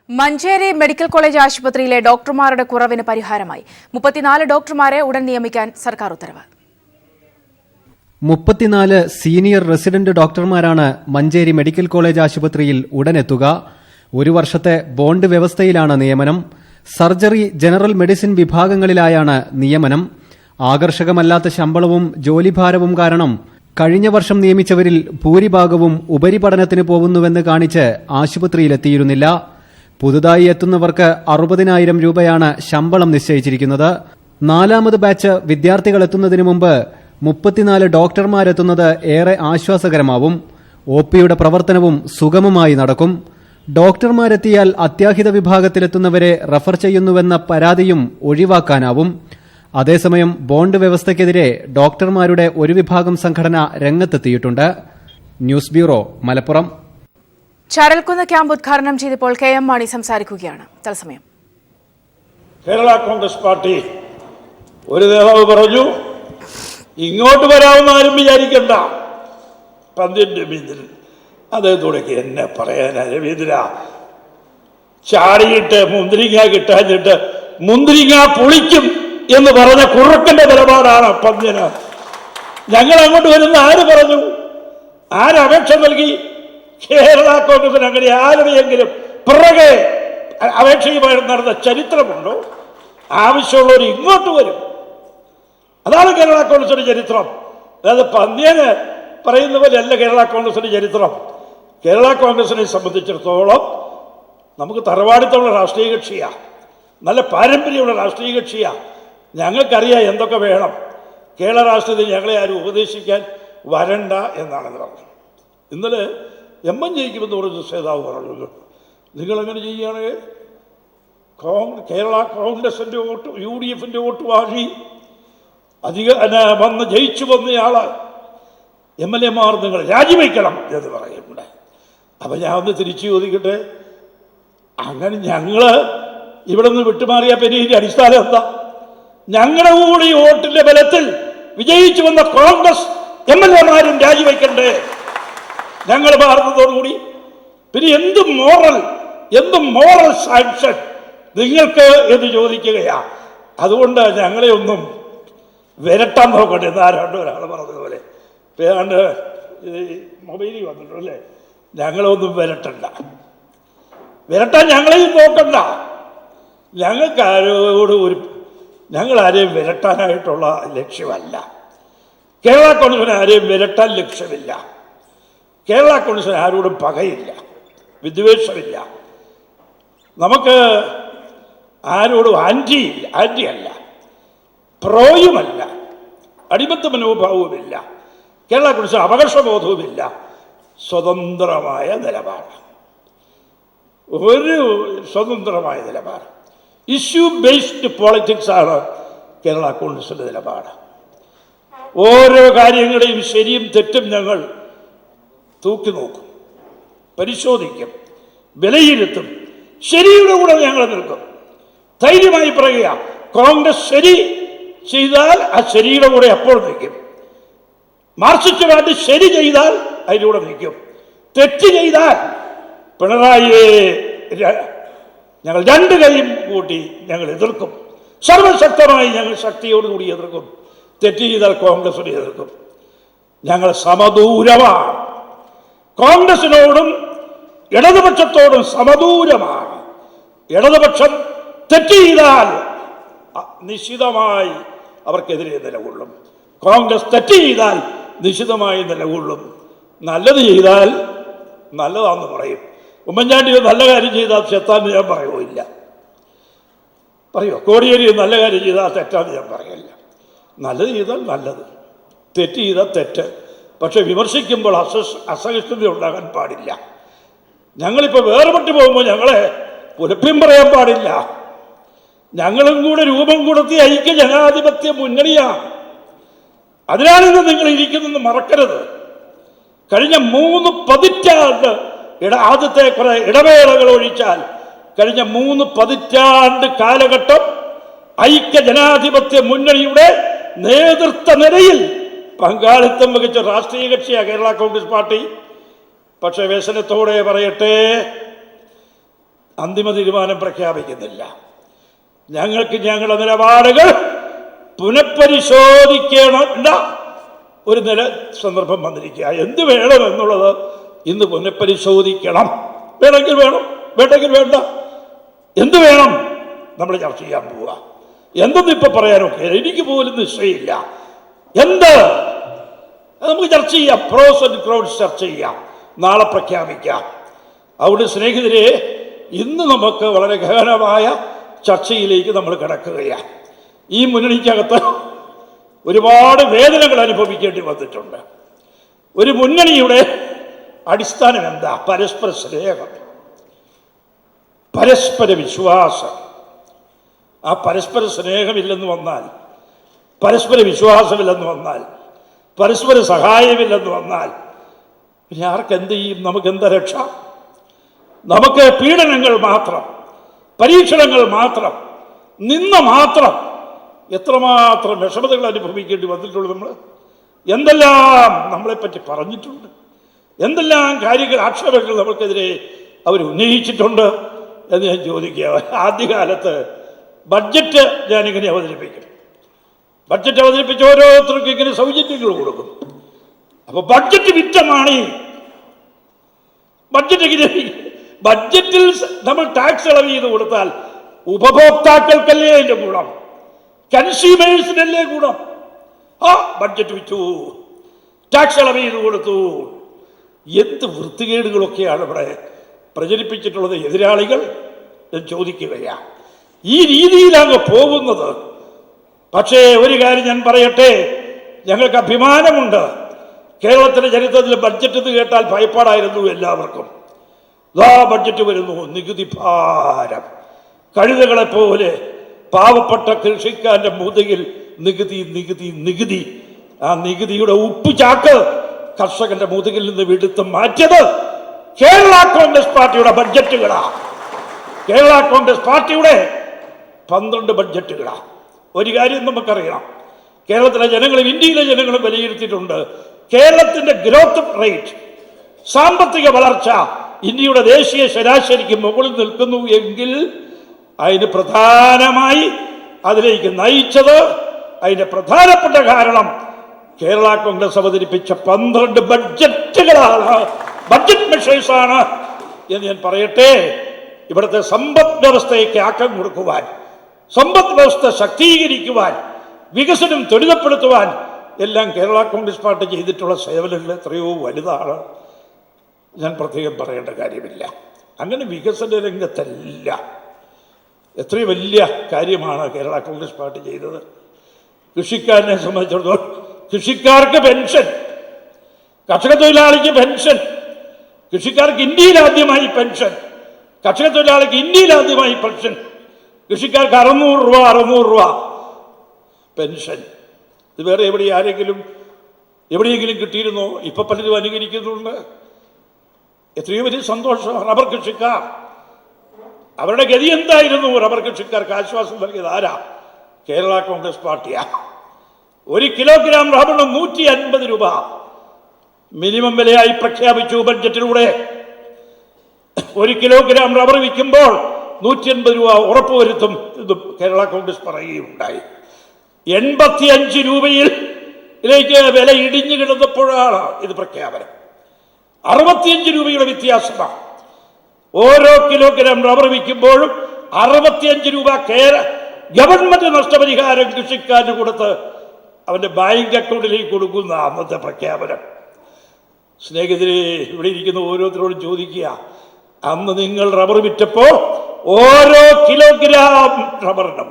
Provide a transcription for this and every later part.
Manjeri medical college ആശുപത്രിയിലെ ഡോക്ടർമാരുടെ കുറവിന് പരിഹാരമായി 34 ഡോക്ടർമാരെ ഉടൻ നിയമിക്കാൻ സർക്കാർ ഉത്തരവ്. 34 സീനിയർ റെസിഡന്റ് ഡോക്ടർമാരാണ് മഞ്ചേരി മെഡിക്കൽ കോളേജ് ആശുപത്രിയിൽ ഉടനെത്തുക. ഒരു വർഷത്തെ ബോണ്ട് വ്യവസ്ഥയിലാണ് നിയമനം. സർജറി, ജനറൽ മെഡിസിൻ വിഭാഗങ്ങളിലായാണ് നിയമനം. ആകർഷകമല്ലാത്ത ശമ്പളവും ജോലിഭാരവും കാരണം കഴിഞ്ഞ വർഷം നിയമിച്ചവരിൽ ഭൂരിഭാഗവും ഉപരിപഠനത്തിന് പോകുന്നുവെന്ന് കാണിച്ച് ആശുപത്രിയിലെത്തിയിരുന്നില്ല. പുതുതായി എത്തുന്നവർക്ക് 60,000 രൂപയാണ് ശമ്പളം നിശ്ചയിച്ചിരിക്കുന്നത്. 4ാമത് ബാച്ച് വിദ്യാർത്ഥികൾ എത്തുന്നതിന് മുമ്പ് 34 ഡോക്ടർമാരെത്തുന്നത് ഏറെ ആശ്വാസകരമാവും. ഒപിയുടെ പ്രവർത്തനവും സുഗമമായി നടക്കും. ഡോക്ടർമാരെത്തിയാൽ അത്യാഹിത വിഭാഗത്തിലെത്തുന്നവരെ റഫർ ചെയ്യുന്നുവെന്ന പരാതിയും ഒഴിവാക്കാനാവും. അതേസമയം ബോണ്ട് വ്യവസ്ഥയ്ക്കെതിരെ ഡോക്ടർമാരുടെ ഒരു വിഭാഗം സംഘടന രംഗത്തെത്തിയിട്ടുണ്ട്. News bureau, Malappuram. Charalkunnu camp ഉദ്ഘാടനം ചെയ്തപ്പോൾ KM മാണി സംസാരിക്കുകയാണ്. തത്സമയം കേരള കോൺഗ്രസ് പാർട്ടി ഒരു നേതാവ് പറഞ്ഞു, ഇങ്ങോട്ട് വരാമെന്ന് ആരും വിചാരിക്കണ്ട. പന്ത്യൻ രവീന്ദ്രൻ അദ്ദേഹത്തോടൊക്കെ എന്നെ പറയാനാ, രവീന്ദ്ര ചാടിയിട്ട് മുന്തിരിങ്ങ കിട്ടാഞ്ഞിട്ട് മുന്തിരിങ്ങ പൊളിക്കും എന്ന് പറഞ്ഞ കുറുക്കന്റെ നിലപാടാണ് പന്ത്യന്. ഞങ്ങൾ അങ്ങോട്ട് വരുന്ന ആര് പറഞ്ഞു? ആരപേക്ഷ നൽകി? കേരള കോൺഗ്രസിന് അങ്ങനെ ആരുടെയെങ്കിലും പിറകെ അപേക്ഷയുമായി നടന്ന ചരിത്രമുണ്ടോ? ആവശ്യമുള്ളവർ ഇങ്ങോട്ട് വരും. അതാണ് കേരള കോൺഗ്രസിന്റെ ചരിത്രം. അതായത് പന്ത്യന് പറയുന്ന പോലെയല്ല കേരള കോൺഗ്രസിന്റെ ചരിത്രം. കേരള കോൺഗ്രസിനെ സംബന്ധിച്ചിടത്തോളം നമുക്ക് തറവാടിത്തമുള്ള രാഷ്ട്രീയ കക്ഷിയാണ്, നല്ല പാരമ്പര്യമുള്ള രാഷ്ട്രീയ കക്ഷിയാണ്. ഞങ്ങൾക്കറിയാം എന്തൊക്കെ വേണം. കേരള രാഷ്ട്രീയത്തിൽ ഞങ്ങളെ ആരും ഉപദേശിക്കാൻ വരണ്ട എന്നാണ് പറഞ്ഞത്. ഇന്നലെ എം ജയിക്കുമെന്ന് പറഞ്ഞ നേതാവ് പറഞ്ഞല്ലോ, നിങ്ങളെങ്ങനെ ചെയ്യുകയാണെങ്കിൽ കേരള കോൺഗ്രസിൻ്റെ വോട്ട് UDFിൻ്റെ വോട്ട് വാങ്ങി വന്ന് ജയിച്ചു വന്നയാൾ MLA മാർ നിങ്ങൾ രാജിവെക്കണം എന്ന് പറയുന്നുണ്ട്. അപ്പം ഞാൻ ഒന്ന് തിരിച്ചു ചോദിക്കട്ടെ, അങ്ങനെ ഞങ്ങൾ ഇവിടെ നിന്ന് വിട്ടുമാറിയ പെരീൻ്റെ അടിസ്ഥാനം എന്താ? ഞങ്ങളുടെ കൂടി വോട്ടിൻ്റെ ബലത്തിൽ വിജയിച്ചു വന്ന കോൺഗ്രസ് MLA മാരും രാജിവെക്കണ്ടേ ഞങ്ങൾ മാറുന്നതോടുകൂടി? പിന്നെ എന്ത് മോറൽ സാങ്ഷൻ നിങ്ങൾക്ക് എന്ന് ചോദിക്കുകയാ. അതുകൊണ്ട് ഞങ്ങളെ ഒന്നും വിരട്ടാൻ നോക്കട്ടെ. എന്നാരാണ്ട് ഒരാൾ പറഞ്ഞതുപോലെ ഏതാണ്ട് മൊബൈലിൽ വന്നിട്ടല്ലേ, ഞങ്ങളൊന്നും വിരട്ടാൻ ഞങ്ങളെയും നോക്കണ്ട. ഞങ്ങൾ ആരെയും വിരട്ടാനായിട്ടുള്ള ലക്ഷ്യമല്ല. കേരള കോൺഗ്രസിന് ആരെയും വിരട്ടാൻ ലക്ഷ്യമില്ല. കേരള കോൺഗ്രസിന് ആരോടും പകയില്ല, വിദ്വേഷമില്ല. നമുക്ക് ആരോടും ആൻറ്റി അല്ല, പ്രോയുമല്ല, അടിമത്ത മനോഭാവവുമില്ല. കേരള കോൺഗ്രസ് അപകർഷബോധവുമില്ല. സ്വതന്ത്രമായ നിലപാട്, ഒരു സ്വതന്ത്രമായ നിലപാട്. ഇഷ്യൂ ബേസ്ഡ് പോളിറ്റിക്സ് ആണ് കേരള കോൺഗ്രസിൻ്റെ നിലപാട്. ഓരോ കാര്യങ്ങളെയും ശരിയും തെറ്റും ഞങ്ങൾ തൂക്കി നോക്കും, പരിശോധിക്കും, വിലയിരുത്തും. ശരിയുടെ കൂടെ ഞങ്ങൾ നിൽക്കും. ധൈര്യമായി പറയുക, കോൺഗ്രസ് ശരി ചെയ്താൽ ആ ശരിയുടെ കൂടെ അപ്പോൾ നിൽക്കും. മാർക്സിസ്റ്റ് പാർട്ടി ശരി ചെയ്താൽ അതിൻ്റെ കൂടെ നിൽക്കും. തെറ്റ് ചെയ്താൽ പിണറായിയെ ഞങ്ങൾ രണ്ട് കൈയും കൂട്ടി ഞങ്ങൾ എതിർക്കും. സർവശക്തമായി ഞങ്ങൾ ശക്തിയോടുകൂടി എതിർക്കും. തെറ്റ് ചെയ്താൽ കോൺഗ്രസിനെ എതിർക്കും. ഞങ്ങൾ സമദൂരമാണ്. കോൺഗ്രസിനോടും ഇടതുപക്ഷത്തോടും സമദൂരമാണ്. ഇടതുപക്ഷം തെറ്റ് ചെയ്താൽ നിശ്ചിതമായി അവർക്കെതിരെ നിലകൊള്ളും. കോൺഗ്രസ് തെറ്റ് ചെയ്താൽ നിശ്ചിതമായി നിലകൊള്ളും. നല്ലത് ചെയ്താൽ നല്ലതാണെന്ന് പറയും. ഉമ്മൻചാണ്ടി നല്ല കാര്യം ചെയ്താൽ തെറ്റാന്ന് ഞാൻ പറയുകയില്ല. കോടിയേരി നല്ല കാര്യം ചെയ്താൽ തെറ്റാന്ന് ഞാൻ പറയില്ല. നല്ലത് ചെയ്താൽ നല്ലത്, തെറ്റ് ചെയ്താൽ തെറ്റ്. പക്ഷെ വിമർശിക്കുമ്പോൾ അസഹിഷ്ണുത ഉണ്ടാകാൻ പാടില്ല. ഞങ്ങളിപ്പോൾ വേർപെട്ട് പോകുമ്പോൾ ഞങ്ങളെ പുലഭ്യം പറയാൻ പാടില്ല. ഞങ്ങളും കൂടെ രൂപം കൊടുത്തി ഐക്യ ജനാധിപത്യ മുന്നണിയാണ്. അതിനാണിന്ന് നിങ്ങൾ ഇരിക്കുന്നതെന്ന് മറക്കരുത്. കഴിഞ്ഞ 3 പതിറ്റാണ്ട് ആദ്യത്തെ കുറെ ഇടവേളകൾ ഒഴിച്ചാൽ കഴിഞ്ഞ 3 പതിറ്റാണ്ട് കാലഘട്ടം ഐക്യ ജനാധിപത്യ മുന്നണിയുടെ നേതൃത്വ നിരയിൽ പങ്കാളിത്തം വഹിച്ച രാഷ്ട്രീയ കക്ഷിയാണ് കേരള കോൺഗ്രസ് പാർട്ടി. പക്ഷെ വ്യസനത്തോടെ പറയട്ടെ, അന്തിമ തീരുമാനം പ്രഖ്യാപിക്കുന്നില്ല. ഞങ്ങൾക്ക് ഞങ്ങളുടെ നിലപാടുകൾ പുനഃപരിശോധിക്കേണ്ട ഒരു സന്ദർഭം വന്നിരിക്കുക. എന്ത് വേണമെന്നുള്ളത് ഇന്ന് പുനഃപരിശോധിക്കണം. വേണമെങ്കിൽ വേണം, വേണ്ടെങ്കിൽ വേണ്ട. എന്ത് വേണം നമ്മൾ ചർച്ച ചെയ്യാൻ പോവുക. എന്തെന്ന് ഇപ്പൊ പറയാനൊക്കെ എനിക്ക് പോലും നിശ്ചയമില്ല. എന്ത് നമുക്ക് ചർച്ച ചെയ്യാം, പ്രോസ് ആൻഡ് ക്രോൺസ് ചർച്ച ചെയ്യാം, നാളെ പ്രഖ്യാപിക്കാം. അവിടെ സ്നേഹിതരെ, ഇന്ന് നമുക്ക് വളരെ ഗഹനമായ ചർച്ചയിലേക്ക് നമ്മൾ കിടക്കുകയാണ്. ഈ മുന്നണിക്കകത്ത് ഒരുപാട് വേദനകൾ അനുഭവിക്കേണ്ടി വന്നിട്ടുണ്ട്. ഒരു മുന്നണിയുടെ അടിസ്ഥാനം എന്താ? പരസ്പര സ്നേഹം, പരസ്പര വിശ്വാസം. ആ പരസ്പര സ്നേഹമില്ലെന്ന് വന്നാൽ, പരസ്പര വിശ്വാസമില്ലെന്ന് വന്നാൽ, പരസ്പര സഹായമില്ലെന്ന് വന്നാൽ പിന്നെ ആർക്കെന്ത് ചെയ്യും? നമുക്ക് എന്താ രക്ഷ? നമുക്ക് പീഡനങ്ങൾ മാത്രം, പരീക്ഷണങ്ങൾ മാത്രം, നിന്ന മാത്രം. എത്രമാത്രം വിഷമതകൾ അനുഭവിക്കേണ്ടി വന്നിട്ടുള്ളൂ. നമ്മൾ എന്തെല്ലാം നമ്മളെപ്പറ്റി പറഞ്ഞിട്ടുണ്ട്, എന്തെല്ലാം കാര്യങ്ങൾ, ആക്ഷേപങ്ങൾ നമുക്കെതിരെ അവർ ഉന്നയിച്ചിട്ടുണ്ട് എന്ന് ഞാൻ ചോദിക്കുക. ആദ്യകാലത്ത് ബഡ്ജറ്റ് ഞാനിങ്ങനെ അവതരിപ്പിക്കും. ബഡ്ജറ്റ് അവതരിപ്പിച്ച് ഓരോരുത്തർക്കും ഇങ്ങനെ സൗജന്യങ്ങൾ കൊടുക്കും. അപ്പൊ ബഡ്ജറ്റ് വിറ്റമാണ്. ബഡ്ജറ്റിൽ നമ്മൾ ടാക്സ് ഇളവ് ചെയ്ത് കൊടുത്താൽ ഉപഭോക്താക്കൾക്കല്ലേ അതിന്റെ ഗുണം, കൺസ്യൂമേഴ്സിനല്ലേ ഗുണം. ആ ബഡ്ജറ്റ് വിറ്റു, ടാക്സ് ഇളവ് ചെയ്ത് കൊടുത്തു. എന്ത് വൃത്തികേടുകളൊക്കെയാണ് ഇവിടെ പ്രചരിപ്പിച്ചിട്ടുള്ളത് എതിരാളികൾ ചോദിക്കുകയാണ്. ഈ രീതിയിലാണ് പോകുന്നത്. പക്ഷേ ഒരു കാര്യം ഞാൻ പറയട്ടെ, ഞങ്ങൾക്ക് അഭിമാനമുണ്ട്. കേരളത്തിലെ ചരിത്രത്തിൽ ബഡ്ജറ്റ് എന്ന് കേട്ടാൽ ഭയപ്പാടായിരുന്നു എല്ലാവർക്കും. ബഡ്ജറ്റ് വരുന്നു, നികുതി ഭാരം, കഴുതകളെ പോലെ പാവപ്പെട്ട കൃഷിക്കാരന്റെ മുതുകിൽ നികുതി നികുതി നികുതി. ആ നികുതിയുടെ ഉപ്പ് ചാക്ക് കർഷകന്റെ മുതുകിൽ നിന്ന് എടുത്ത് മാറ്റിയത് കേരള കോൺഗ്രസ് പാർട്ടിയുടെ ബഡ്ജറ്റുകളാണ്. കേരള കോൺഗ്രസ് പാർട്ടിയുടെ 12 ബഡ്ജറ്റുകളാണ്. ഒരു കാര്യം നമുക്കറിയാം, കേരളത്തിലെ ജനങ്ങളും ഇന്ത്യയിലെ ജനങ്ങളും വിലയിരുത്തിയിട്ടുണ്ട്. കേരളത്തിന്റെ ഗ്രോത്ത് റേറ്റ്, സാമ്പത്തിക വളർച്ച ഇന്ത്യയുടെ ദേശീയ ശരാശരിക്ക് മുകളിൽ നിൽക്കുന്നു എങ്കിൽ അതിന് പ്രധാനമായി അതിലേക്ക് നയിച്ചത്, അതിന്റെ പ്രധാനപ്പെട്ട കാരണം കേരള കോൺഗ്രസ് അവതരിപ്പിച്ച 12 ബഡ്ജറ്റുകളാണ്, ബഡ്ജറ്റ് മെഷേഴ്സാണ് എന്ന് ഞാൻ പറയട്ടെ. ഇവിടുത്തെ സമ്പദ് വ്യവസ്ഥയ്ക്ക് ആക്കം കൊടുക്കുവാൻ, സമ്പദ് വ്യവസ്ഥ ശക്തീകരിക്കുവാൻ, വികസനം ത്വരിതപ്പെടുത്തുവാൻ എല്ലാം കേരള കോൺഗ്രസ് പാർട്ടി ചെയ്തിട്ടുള്ള സേവനങ്ങൾ എത്രയോ വലുതാണ്. ഞാൻ പ്രത്യേകം പറയേണ്ട കാര്യമില്ല. അങ്ങനെ വികസന രംഗത്തല്ല, എത്രയോ വലിയ കാര്യമാണ് കേരള കോൺഗ്രസ് പാർട്ടി ചെയ്തത്. കൃഷിക്കാരനെ സംബന്ധിച്ചിടത്തോളം കൃഷിക്കാർക്ക് പെൻഷൻ, കർഷക തൊഴിലാളിക്ക് പെൻഷൻ, കൃഷിക്കാർക്ക് ഇന്ത്യയിൽ ആദ്യമായി പെൻഷൻ, കർഷക തൊഴിലാളിക്ക് ഇന്ത്യയിൽ ആദ്യമായി പെൻഷൻ, കൃഷിക്കാർക്ക് 600 രൂപ പെൻഷൻ. ഇത് വേറെ എവിടെയെങ്കിലും കിട്ടിയിരുന്നോ? ഇപ്പൊ പലരും അനുകരിക്കുന്നുണ്ട്. എത്രയോ വലിയ സന്തോഷം. റബ്ബർ കൃഷിക്കാർ, അവരുടെ ഗതി എന്തായിരുന്നു? റബ്ബർ കൃഷിക്കാർക്ക് ആശ്വാസം നൽകിയത് ആരാ? കേരള കോൺഗ്രസ് പാർട്ടിയാ. 1 കിലോഗ്രാം റബ്ബറിന് 150 രൂപ മിനിമം വിലയായി പ്രഖ്യാപിച്ചു ബഡ്ജറ്റിലൂടെ. 1 കിലോഗ്രാം റബ്ബർ വിൽക്കുമ്പോൾ 150 രൂപ ഉറപ്പുവരുത്തും എന്ന് കേരള കോൺഗ്രസ് പറയുകയുണ്ടായി. 85 രൂപയിലേക്ക് വില ഇടിഞ്ഞു കിടന്നപ്പോഴാണ് ഇത് പ്രഖ്യാപനം. 65 രൂപയുടെ വ്യത്യാസമാണ്. ഓരോ കിലോഗ്രാം റബ്ബർ വിൽക്കുമ്പോഴും 65 രൂപ ഗവൺമെന്റ് നഷ്ടപരിഹാരം കൃഷിക്കാരന് കൊടുത്ത് അവന്റെ ബാങ്ക് അക്കൗണ്ടിലേക്ക് കൊടുക്കുന്ന അന്നത്തെ പ്രഖ്യാപനം. സ്നേഹിതരെ, ഇവിടെ ഇരിക്കുന്ന ഓരോരുത്തരോടും ചോദിക്കുക, അന്ന് നിങ്ങൾ റബ്ബർ വിറ്റപ്പോ ഓരോ കിലോഗ്രാം റബ്ബറിനും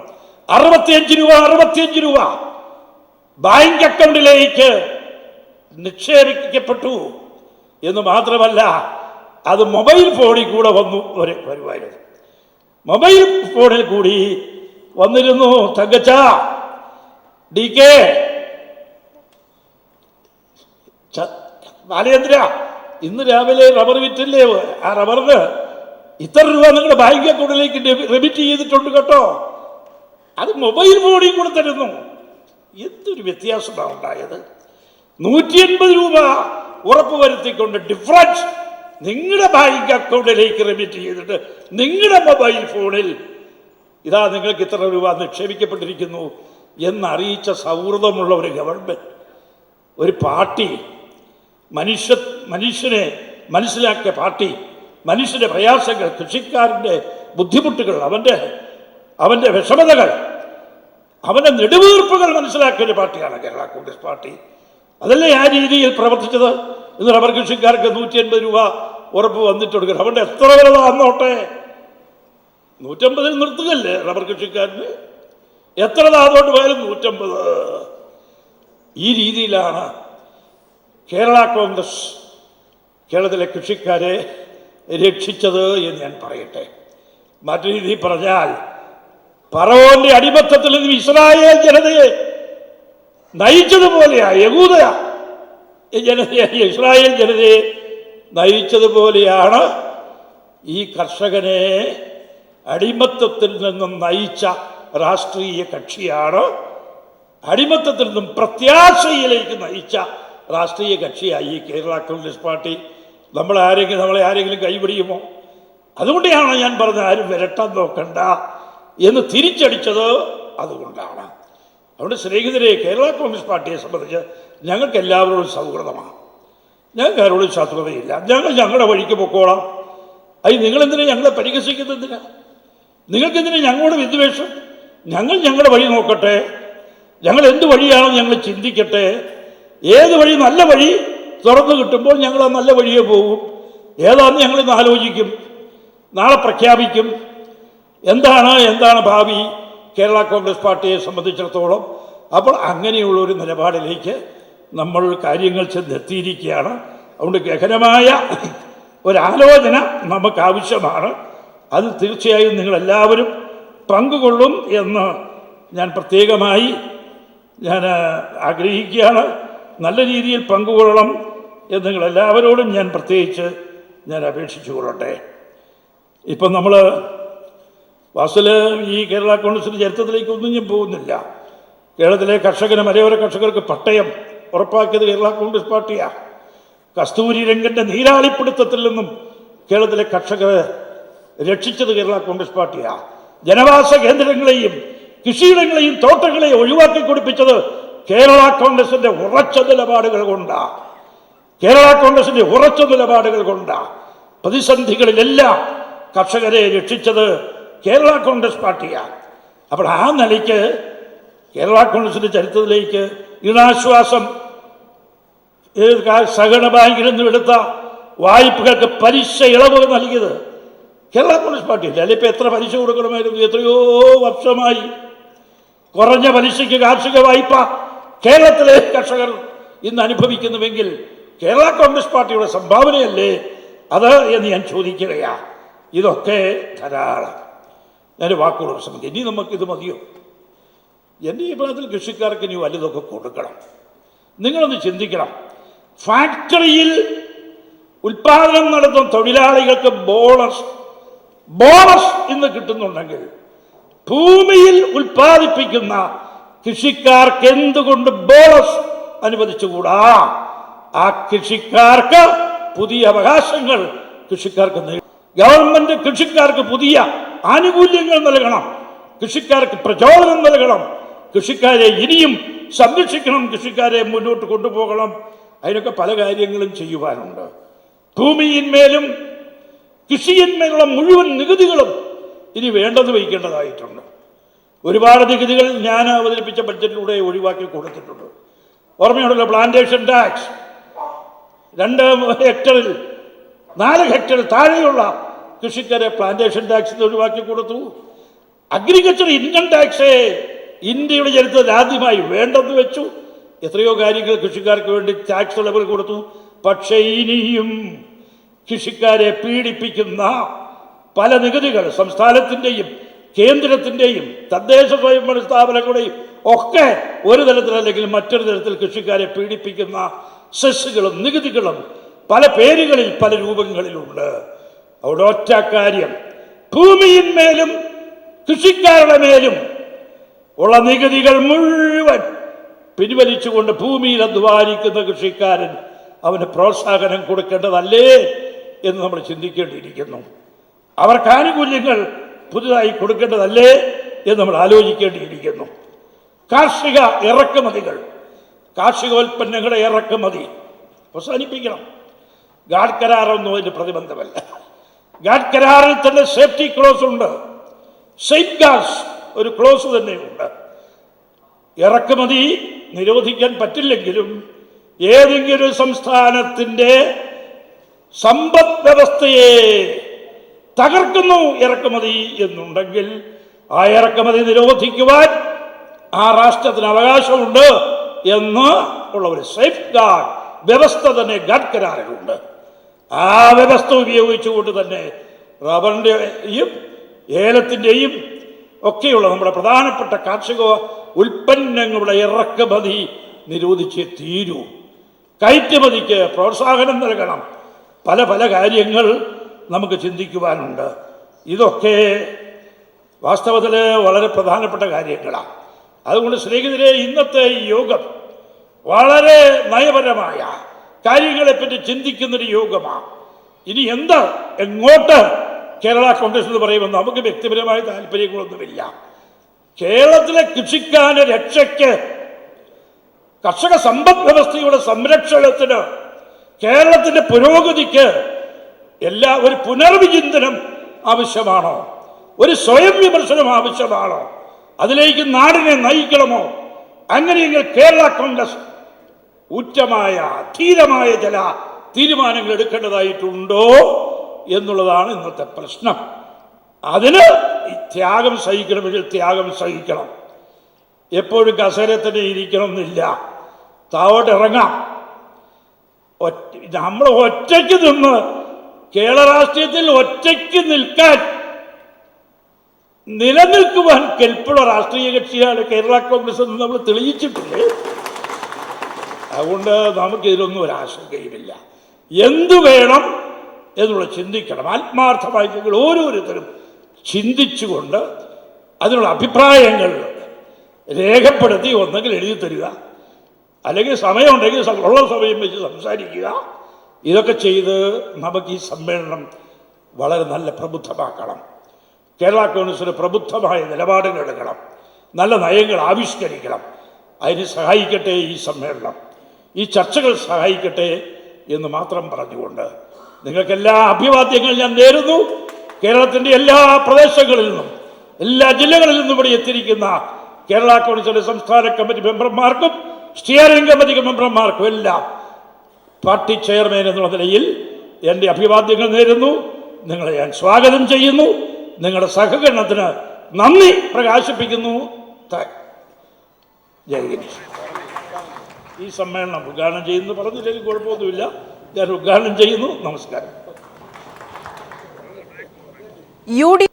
65 രൂപ ബാങ്ക് അക്കൗണ്ടിലേക്ക് നിക്ഷേപിക്കപ്പെട്ടു എന്ന് മാത്രമല്ല, അത് മൊബൈൽ ഫോണിൽ കൂടെ വരുമായിരുന്നു. മൊബൈൽ ഫോണിൽ കൂടി വന്നിരുന്നു. തങ്കച്ച, DK, ബാലചന്ദ്ര, ഇന്ന് രാവിലെ റബ്ബർ വിറ്റില്ലേ? ആ റബ്ബറിന് ഇത്ര രൂപ നിങ്ങളുടെ ബാങ്ക് അക്കൗണ്ടിലേക്ക് ഡെബിറ്റ് ചെയ്തിട്ടുണ്ട് കേട്ടോ. അത് മൊബൈൽ ഫോണിൽ കൂടെ തരുന്നു. എന്തൊരു വ്യത്യാസമാണ് ഉണ്ടായത്. 180 രൂപ ഉറപ്പുവരുത്തിക്കൊണ്ട് ഡിഫറൻസ് നിങ്ങളുടെ ബാങ്ക് അക്കൗണ്ടിലേക്ക് റെമിറ്റ് ചെയ്തിട്ട് നിങ്ങളുടെ മൊബൈൽ ഫോണിൽ ഇതാ നിങ്ങൾക്ക് ഇത്ര രൂപ നിക്ഷേപിക്കപ്പെട്ടിരിക്കുന്നു എന്നറിയിച്ച സൗഹൃദമുള്ള ഒരു ഗവൺമെൻറ്, ഒരു പാർട്ടി, മനുഷ്യനെ മനസ്സിലാക്കിയ പാർട്ടി, മനുഷ്യന്റെ പ്രയാസങ്ങൾ, കൃഷിക്കാരൻ്റെ ബുദ്ധിമുട്ടുകൾ, അവൻ്റെ വിഷമതകൾ, അവൻ്റെ നെടുവീർപ്പുകൾ മനസ്സിലാക്കിയ ഒരു പാർട്ടിയാണ് കേരള കോൺഗ്രസ് പാർട്ടി. അതല്ലേ ആ രീതിയിൽ പ്രവർത്തിച്ചത്. ഇന്ന് റബ്ബർ കൃഷിക്കാർക്ക് 150 രൂപ ഉറപ്പ് വന്നിട്ട് കൊടുക്കുക. അവൻ്റെ എത്ര വരെ താന്നോട്ടെ, 150 നിർത്തുകല്ലേ റബ്ബർ കൃഷിക്കാരന്, എത്ര താന്നോട്ട് പോയാലും 150. ഈ രീതിയിലാണ് കേരള കോൺഗ്രസ് കേരളത്തിലെ കൃഷിക്കാരെ രക്ഷിച്ചത് എന്ന് ഞാൻ പറയട്ടെ. മറ്റു രീതിയിൽ പറഞ്ഞാൽ ഫറവോന്റെ അടിമത്തത്തിൽ നിന്നും ഇസ്രായേൽ ജനതയെ നയിച്ചതുപോലെയാണ്, യഹൂദ ജനതയെ, ഇസ്രായേൽ ജനതയെ നയിച്ചതുപോലെയാണ് ഈ കർഷകനെ അടിമത്തത്തിൽ നിന്നും നയിച്ച രാഷ്ട്രീയ കക്ഷിയാണ്, അടിമത്തത്തിൽ നിന്നും പ്രത്യാശയിലേക്ക് നയിച്ച രാഷ്ട്രീയ കക്ഷിയായി ഈ കേരള കോൺഗ്രസ് പാർട്ടി. നമ്മളെ ആരെങ്കിലും കൈപിടിയുമോ? അതുകൊണ്ടാണ് ഞാൻ പറഞ്ഞ ആരും വിരട്ടാൻ നോക്കണ്ട എന്ന് തിരിച്ചടിച്ചത്. അതുകൊണ്ടാണ്. അതുകൊണ്ട് സ്നേഹിതരെ, കേരള കോൺഗ്രസ് പാർട്ടിയെ സംബന്ധിച്ച് ഞങ്ങൾക്ക് എല്ലാവരോടും സൗഹൃദമാണ്, ഞങ്ങൾക്ക് ആരോടും ശത്രുതയില്ല. ഞങ്ങളുടെ വഴിക്ക് പൊക്കോളാം. അത് നിങ്ങളെന്തിനാ ഞങ്ങളെ പരിഹസിക്കുന്നതിനാ? നിങ്ങൾക്കെന്തിനാ ഞങ്ങളോട് വിദ്വേഷം? ഞങ്ങളുടെ വഴി നോക്കട്ടെ, ഞങ്ങൾ എന്ത് വഴിയാണെന്ന് ഞങ്ങൾ ചിന്തിക്കട്ടെ. ഏത് വഴി നല്ല വഴി തുറന്നു കിട്ടുമ്പോൾ ഞങ്ങൾ ആ നല്ല വഴിയെ പോകും. ഏതാണെന്ന് ഞങ്ങളിന്ന് ആലോചിക്കും, നാളെ പ്രഖ്യാപിക്കും. എന്താണ് ഭാവി കേരള കോൺഗ്രസ് പാർട്ടിയെ സംബന്ധിച്ചിടത്തോളം. അപ്പോൾ അങ്ങനെയുള്ളൊരു നിലപാടിലേക്ക് നമ്മൾ കാര്യങ്ങൾ ചെന്നെത്തിയിരിക്കുകയാണ്. അതുകൊണ്ട് ഗഹനമായ ഒരാലോചന നമുക്ക് ആവശ്യമാണ്. അത് തീർച്ചയായും നിങ്ങളെല്ലാവരും പങ്കുകൊള്ളും എന്ന് ഞാൻ പ്രത്യേകമായി ആഗ്രഹിക്കുകയാണ്. നല്ല രീതിയിൽ പങ്കുകൊള്ളണം എന്ന് നിങ്ങളെല്ലാവരോടും ഞാൻ പ്രത്യേകിച്ച് അപേക്ഷിച്ചു കൊള്ളട്ടെ. ഇപ്പം നമ്മൾ വാസ്തവത്തിൽ ഈ കേരള കോൺഗ്രസിൻ്റെ ചരിത്രത്തിലേക്കൊന്നും ഞാൻ പോകുന്നില്ല. കേരളത്തിലെ മലയോര കർഷകർക്ക് പട്ടയം ഉറപ്പാക്കിയത് കേരള കോൺഗ്രസ് പാർട്ടിയാണ്. കസ്തൂരി രംഗൻ്റെ നീരാളിപ്പിടുത്തത്തിൽ നിന്നും കേരളത്തിലെ കർഷകരെ രക്ഷിച്ചത് കേരള കോൺഗ്രസ് പാർട്ടിയാണ്. ജനവാസ കേന്ദ്രങ്ങളെയും കൃഷിയിടങ്ങളെയും തോട്ടങ്ങളെയും ഒഴിവാക്കി കൊടുപ്പിച്ചത് കേരള കോൺഗ്രസിന്റെ ഉറച്ച നിലപാടുകൾ കൊണ്ടാണ്. പ്രതിസന്ധികളിലെല്ലാം കർഷകരെ രക്ഷിച്ചത് കേരള കോൺഗ്രസ് പാർട്ടിയാണ്. അപ്പോൾ ആ നിലയ്ക്ക് കേരള കോൺഗ്രസിന്റെ ചരിത്രത്തിലേക്ക് ഈണാശ്വാസം സഹകരണ ബാങ്കിൽ നിന്നും എടുത്ത വായ്പകൾക്ക് പലിശ ഇളവ് നൽകിയത് കേരള കോൺഗ്രസ് പാർട്ടിയല്ലേ? അല്ലെ ഇപ്പം എത്ര പലിശ കൊടുക്കണമായിരുന്നു? എത്രയോ വർഷമായി കുറഞ്ഞ പലിശയ്ക്ക് കാർഷിക വായ്പ കേരളത്തിലെ കർഷകർ ഇന്ന് അനുഭവിക്കുന്നുവെങ്കിൽ കേരള കോൺഗ്രസ് പാർട്ടിയുടെ സംഭാവനയല്ലേ അത് എന്ന് ഞാൻ ചോദിക്കുകയാണ്. ഇതൊക്കെ ധാരാളം. ഞാൻ വാക്കുകൾ ശ്രമിക്കും. ഇനി നമുക്കിത് മതിയോ? എൻ്റെ ഈ പ്രായത്തിൽ കൃഷിക്കാർക്ക് ഇനി വലുതൊക്കെ കൊടുക്കണം. നിങ്ങളൊന്ന് ചിന്തിക്കണം. ഫാക്ടറിയിൽ ഉൽപാദനം നടത്തുന്ന തൊഴിലാളികൾക്ക് ബോണസ് ഇന്ന് കിട്ടുന്നുണ്ടെങ്കിൽ ഭൂമിയിൽ ഉൽപ്പാദിപ്പിക്കുന്ന കൃഷിക്കാർക്ക് എന്തുകൊണ്ട് ബോണസ് അനുവദിച്ചുകൂടാ? ആ കൃഷിക്കാർക്ക് പുതിയ അവകാശങ്ങൾ ഗവൺമെന്റ് കൃഷിക്കാർക്ക് പുതിയ ആനുകൂല്യങ്ങൾ നൽകണം, കൃഷിക്കാർക്ക് പ്രചോദനം നൽകണം, കൃഷിക്കാരെ ഇനിയും സംരക്ഷിക്കണം, കൃഷിക്കാരെ മുന്നോട്ട് കൊണ്ടുപോകണം. അതിനൊക്കെ പല കാര്യങ്ങളും ചെയ്യുവാനുണ്ട്. ഭൂമിയിന്മേലും കൃഷിയിന്മേലുള്ള മുഴുവൻ നികുതികളും ഇനി വേണ്ടെന്ന് വയ്ക്കേണ്ടതായിട്ടുണ്ട്. ഒരുപാട് നികുതികൾ ഞാൻ അവതരിപ്പിച്ച ബഡ്ജറ്റിലൂടെ ഒഴിവാക്കി കൊടുത്തിട്ടുണ്ട്. ഓർമ്മയുണ്ടല്ലോ, പ്ലാന്റേഷൻ ടാക്സ് 2 ഹെക്ടറിൽ 4 ഹെക്ടറിൽ താഴെയുള്ള കൃഷിക്കാരെ പ്ലാന്റേഷൻ ടാക്സ് ഒഴിവാക്കി കൊടുത്തു. അഗ്രികൾച്ചർ ഇൻകം ടാക്സ് ഇന്ത്യയുടെ ചരിത്രത്തിൽ ആദ്യമായി വേണ്ടെന്ന് വെച്ചു. എത്രയോ കാര്യങ്ങൾ കൃഷിക്കാർക്ക് വേണ്ടി ടാക്സ് ഇളവുകൾ കൊടുത്തു. പക്ഷേ ഇനിയും കൃഷിക്കാരെ പീഡിപ്പിക്കുന്ന പല നികുതികൾ സംസ്ഥാനത്തിൻ്റെയും കേന്ദ്രത്തിൻ്റെയും തദ്ദേശ സ്വയംഭരണ സ്ഥാപനങ്ങളുടെയും ഒക്കെ ഒരു തരത്തിലല്ലെങ്കിൽ മറ്റൊരു തരത്തിൽ കൃഷിക്കാരെ പീഡിപ്പിക്കുന്ന സെസ്സുകളും നികുതികളും പല പേരുകളിൽ പല രൂപങ്ങളിലുണ്ട്. അവിടെ ഒറ്റ കാര്യം, ഭൂമിയിന്മേലും കൃഷിക്കാരുടെ മേലും ഉള്ള നികുതികൾ മുഴുവൻ പിൻവലിച്ചുകൊണ്ട് ഭൂമിയിൽ അധ്വാനിക്കുന്ന കൃഷിക്കാരൻ അവന് പ്രോത്സാഹനം കൊടുക്കേണ്ടതല്ലേ എന്ന് നമ്മൾ ചിന്തിക്കേണ്ടിയിരിക്കുന്നു. അവർക്ക് ആനുകൂല്യങ്ങൾ പുതുതായി കൊടുക്കേണ്ടതല്ലേ എന്ന് നമ്മൾ ആലോചിക്കേണ്ടിയിരിക്കുന്നു. കാർഷിക ഇറക്കുമതികൾ, കാർഷികോൽപ്പന്നങ്ങളുടെ ഇറക്കുമതി അവസാനിപ്പിക്കണം. ഗാഡ് കരാറൊന്നും അതിന് പ്രതിബന്ധമല്ല. ഗാഡ് കരാറിൽ തന്നെ സേഫ്റ്റി ക്ലോസ് ഉണ്ട്, സേഫ് ഗാർഡ്സ് ഒരു ക്ലോസ് തന്നെയുണ്ട്. ഇറക്കുമതി നിരോധിക്കാൻ പറ്റില്ലെങ്കിലും ഏതെങ്കിലും സംസ്ഥാനത്തിൻ്റെ സമ്പദ് വ്യവസ്ഥയെ തകർക്കുന്നു ഇറക്കുമതി എന്നുണ്ടെങ്കിൽ ആ ഇറക്കുമതി നിരോധിക്കുവാൻ ആ രാഷ്ട്രത്തിന് അവകാശമുണ്ട് എന്ന് ഉള്ള ഒരു സേഫ് ഗാർഡ് വ്യവസ്ഥ തന്നെ ഗാഡ് കരാറിലുണ്ട്. ആ വ്യവസ്ഥ ഉപയോഗിച്ചുകൊണ്ട് തന്നെ റബ്ബറിൻ്റെയും ഏലത്തിൻ്റെയും ഒക്കെയുള്ള നമ്മുടെ പ്രധാനപ്പെട്ട കാർഷിക ഉൽപ്പന്നങ്ങളുടെ ഇറക്കുമതി നിരോധിച്ചേ തീരൂ. കയറ്റുമതിക്ക് പ്രോത്സാഹനം നൽകണം. പല പല കാര്യങ്ങൾ നമുക്ക് ചിന്തിക്കുവാനുണ്ട്. ഇതൊക്കെ വാസ്തവത്തിൽ വളരെ പ്രധാനപ്പെട്ട കാര്യങ്ങളാണ്. അതുകൊണ്ട് സ്നേഹിതരെ, ഇന്നത്തെ ഈ യോഗം വളരെ നയപരമായ കാര്യങ്ങളെപ്പറ്റി ചിന്തിക്കുന്നൊരു യോഗമാണ്. ഇനി എന്താ എങ്ങോട്ട് കേരള കോൺഗ്രസ് എന്ന് പറയുമ്പോൾ നമുക്ക് വ്യക്തിപരമായ താല്പര്യങ്ങളൊന്നുമില്ല. കേരളത്തിലെ കൃഷിക്കാരുടെ രക്ഷയ്ക്ക്, കർഷക സമ്പദ് വ്യവസ്ഥയുടെ സംരക്ഷണത്തിന്, കേരളത്തിൻ്റെ പുരോഗതിക്ക് ഒരു പുനർവിചിന്തനം ആവശ്യമാണോ? ഒരു സ്വയം വിമർശനം ആവശ്യമാണോ? അതിലേക്ക് നാടിനെ നയിക്കണമോ? അങ്ങനെയെങ്കിൽ കേരള കോൺഗ്രസ് ഊറ്റമായ ധീരമായ ചില തീരുമാനങ്ങൾ എടുക്കേണ്ടതായിട്ടുണ്ടോ എന്നുള്ളതാണ് ഇന്നത്തെ പ്രശ്നം. അതിന് ത്യാഗം സഹിക്കണമെങ്കിൽ ത്യാഗം സഹിക്കണം. എപ്പോഴും കസേരയിൽ തന്നെ ഇരിക്കണമെന്നില്ല. താവോട്ട് ഇറങ്ങാം. നമ്മൾ ഒറ്റയ്ക്ക് നിന്ന് കേരള രാഷ്ട്രീയത്തിൽ ഒറ്റയ്ക്ക് നിലനിൽക്കുവാൻ കെൽപ്പുള്ള രാഷ്ട്രീയ കക്ഷിയാണ് കേരള കോൺഗ്രസ് എന്ന് നമ്മൾ തെളിയിച്ചിട്ടില്ലേ. അതുകൊണ്ട് നമുക്കിതിലൊന്നും ഒരാശങ്കയുമില്ല. എന്തു വേണം എന്നുള്ള ചിന്തിക്കണം. ആത്മാർത്ഥമായി നിങ്ങൾ ഓരോരുത്തരും ചിന്തിച്ചുകൊണ്ട് അതിനുള്ള അഭിപ്രായങ്ങൾ രേഖപ്പെടുത്തി ഒന്നെങ്കിൽ എഴുതി തരിക, അല്ലെങ്കിൽ സമയമുണ്ടെങ്കിൽ ഉള്ള സമയം വെച്ച് സംസാരിക്കുക. ഇതൊക്കെ ചെയ്ത് നമുക്ക് ഈ സമ്മേളനം വളരെ നല്ല പ്രബുദ്ധമാക്കണം. കേരള കോൺഗ്രസിന് പ്രബുദ്ധമായ നിലപാടുകൾ എടുക്കണം, നല്ല നയങ്ങൾ ആവിഷ്കരിക്കണം. അതിന് സഹായിക്കട്ടെ ഈ സമ്മേളനം, ഈ ചർച്ചകൾ സഹായിക്കട്ടെ എന്ന് മാത്രം പറഞ്ഞുകൊണ്ട് നിങ്ങൾക്കെല്ലാ അഭിവാദ്യങ്ങൾ ഞാൻ നേരുന്നു. കേരളത്തിൻ്റെ എല്ലാ പ്രദേശങ്ങളിൽ നിന്നും എല്ലാ ജില്ലകളിൽ നിന്നും ഇവിടെ എത്തിയിരിക്കുന്ന കേരള കോൺഗ്രസിന്റെ സംസ്ഥാന കമ്മിറ്റി മെമ്പർമാർക്കും സ്റ്റിയറിംഗ് കമ്മിറ്റി മെമ്പർമാർക്കും എല്ലാം പാർട്ടി ചെയർമാൻ എന്നുള്ള നിലയിൽ എൻ്റെ അഭിവാദ്യങ്ങൾ നേരുന്നു. നിങ്ങളെ ഞാൻ സ്വാഗതം ചെയ്യുന്നു. നിങ്ങളുടെ സഹകരണത്തിന് നന്ദി പ്രകാശിപ്പിക്കുന്നു. ജയ് ഗണേഷ്. ഈ സമ്മേളനം ഉദ്ഘാടനം ചെയ്യുന്നു പറഞ്ഞില്ലെങ്കിൽ കുഴപ്പമൊന്നുമില്ല. ഞാൻ ഉദ്ഘാടനം ചെയ്യുന്നു. നമസ്കാരം. UDF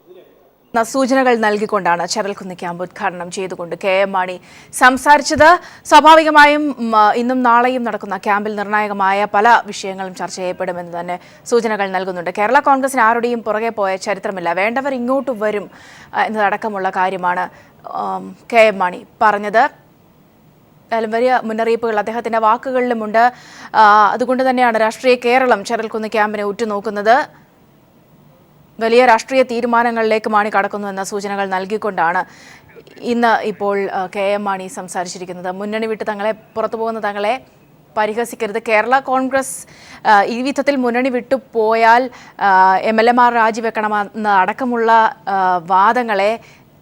സൂചനകൾ നൽകിക്കൊണ്ടാണ് ചെറൽക്കുന്ന് ക്യാമ്പ് ഉദ്ഘാടനം ചെയ്തുകൊണ്ട് KM മാണി സംസാരിച്ചത്. സ്വാഭാവികമായും ഇന്നും നാളെയും നടക്കുന്ന ക്യാമ്പിൽ നിർണായകമായ പല വിഷയങ്ങളും ചർച്ച ചെയ്യപ്പെടുമെന്ന് തന്നെ സൂചനകൾ നൽകുന്നുണ്ട്. കേരള കോൺഗ്രസിന് ആരുടെയും പുറകെ പോയ ചരിത്രമില്ല, വേണ്ടവർ ഇങ്ങോട്ട് വരും എന്നതടക്കമുള്ള കാര്യമാണ് KM മാണി പറഞ്ഞത്. വലിയ മുന്നറിയിപ്പുകൾ അദ്ദേഹത്തിൻ്റെ വാക്കുകളിലുമുണ്ട്. അതുകൊണ്ട് തന്നെയാണ് രാഷ്ട്രീയ കേരളം ചെറൽക്കുന്ന് ക്യാമ്പിനെ ഉറ്റുനോക്കുന്നത്. വലിയ രാഷ്ട്രീയ തീരുമാനങ്ങളിലേക്ക് മാണി കടക്കുന്നുവെന്ന സൂചനകൾ നൽകിക്കൊണ്ടാണ് ഇന്ന് ഇപ്പോൾ KM മാണി സംസാരിച്ചിരിക്കുന്നത്. മുന്നണി വിട്ട് തങ്ങളെ പുറത്തു പോകുന്ന തങ്ങളെ പരിഹസിക്കരുത്. കേരള കോൺഗ്രസ് ഈ വിധത്തിൽ മുന്നണി വിട്ടു പോയാൽ MLA-മാർ രാജിവെക്കണമെന്ന അടക്കമുള്ള വാദങ്ങളെ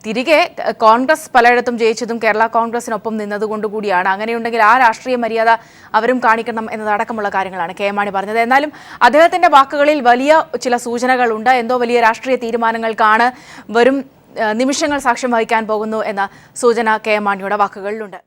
തിരികെ കോൺഗ്രസ് പലയിടത്തും ജയിച്ചതും കേരള കോൺഗ്രസിനൊപ്പം നിന്നതുകൊണ്ടുകൂടിയാണ്. അങ്ങനെയുണ്ടെങ്കിൽ ആ രാഷ്ട്രീയ മര്യാദ അവരും കാണിക്കണം എന്നതടക്കമുള്ള കാര്യങ്ങളാണ് KM മാണി പറഞ്ഞത്. എന്നാലും അദ്ദേഹത്തിൻ്റെ വാക്കുകളിൽ വലിയ ചില സൂചനകളുണ്ട്. എന്തോ വലിയ രാഷ്ട്രീയ തീരുമാനങ്ങൾക്കാണ് വരും നിമിഷങ്ങൾ സാക്ഷ്യം വഹിക്കാൻ പോകുന്നു എന്ന സൂചന KM മാണിയുടെ വാക്കുകളിലുണ്ട്.